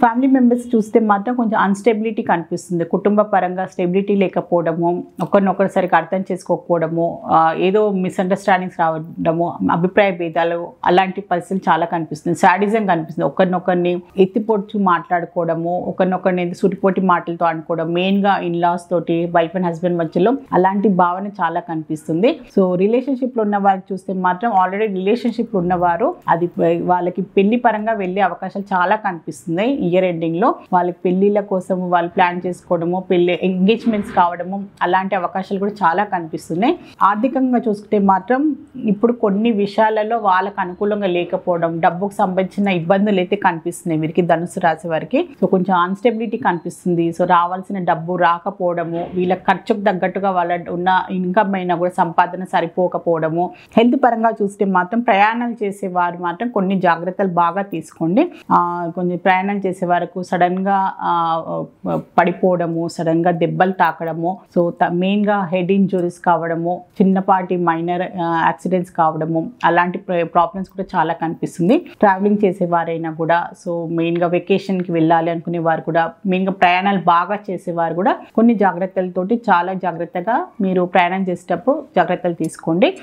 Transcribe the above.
Family members చూస్తే మాత్రం కొంచెం అన్స్టెబిలిటీ కనిపిస్తుంది. కుటుంబ పరంగా స్టెబిలిటీ లేకపోవడము, ఒకరినొకరు సరిగ్గా అర్థం చేసుకోకపోవడము, ఏదో మిస్అండర్స్టాండింగ్స్ రావడము, అభిప్రాయ భేదాలు అలాంటి పరిస్థితులు చాలా కనిపిస్తుంది. శాడిజం కనిపిస్తుంది. ఒకరినొకరిని ఎత్తిపొడుచు మాట్లాడుకోవడము, ఒకరినొకరిని సూటిపోటి మాటలతో అనుకోవడం, మెయిన్గా ఇన్లాస్ తోటి వైఫ్ అండ్ హస్బెండ్ మధ్యలో అలాంటి భావన చాలా కనిపిస్తుంది. సో రిలేషన్షిప్లో ఉన్న వారికి చూస్తే మాత్రం ఆల్రెడీ రిలేషన్షిప్లో ఉన్నవారు అది వాళ్ళకి పెళ్లి పరంగా వెళ్ళే అవకాశాలు చాలా కనిపిస్తున్నాయి. ఇయర్ ఎండింగ్లో వాళ్ళకి పెళ్లిళ్ళ కోసం వాళ్ళు ప్లాన్ చేసుకోవడము, పెళ్లి ఎంగేజ్మెంట్స్ కావడము అలాంటి అవకాశాలు కూడా చాలా కనిపిస్తున్నాయి. ఆర్థికంగా చూసుకుంటే మాత్రం ఇప్పుడు కొన్ని విషయాలలో వాళ్ళకు అనుకూలంగా లేకపోవడం, డబ్బుకు సంబంధించిన ఇబ్బందులు అయితే కనిపిస్తున్నాయి వీరికి, ధనుసు రాశి వారికి. సో కొంచెం అన్స్టెబిలిటీ కనిపిస్తుంది. సో రావాల్సిన డబ్బు రాకపోవడము, వీళ్ళ ఖర్చుకు తగ్గట్టుగా వాళ్ళ ఉన్న ఇన్కమ్ అయినా కూడా సంపాదన సరిపోకపోవడము. హెల్త్ పరంగా చూస్తే మాత్రం ప్రయాణాలు చేసేవారు మాత్రం కొన్ని జాగ్రత్తలు బాగా తీసుకోండి. కొంచెం ప్రయాణం చేసే వరకు సడన్గా పడిపోవడము, సడన్గా దెబ్బలు తాకడము, సో మెయిన్గా హెడ్ ఇంజురీస్ కావడము, చిన్నపాటి మైనర్ యాక్సిడెంట్స్ కావడము అలాంటి ప్రాబ్లమ్స్ కూడా చాలా కనిపిస్తుంది. ట్రావెలింగ్ చేసేవారైనా కూడా, సో మెయిన్గా వెకేషన్కి వెళ్ళాలి అనుకునే వారు కూడా, మెయిన్గా ప్రయాణాలు బాగా చేసేవారు కూడా కొన్ని జాగ్రత్తలతోటి చాలా జాగ్రత్తగా మీరు ప్రయాణం చేసేటప్పుడు జాగ్రత్తలు తీసుకోండి.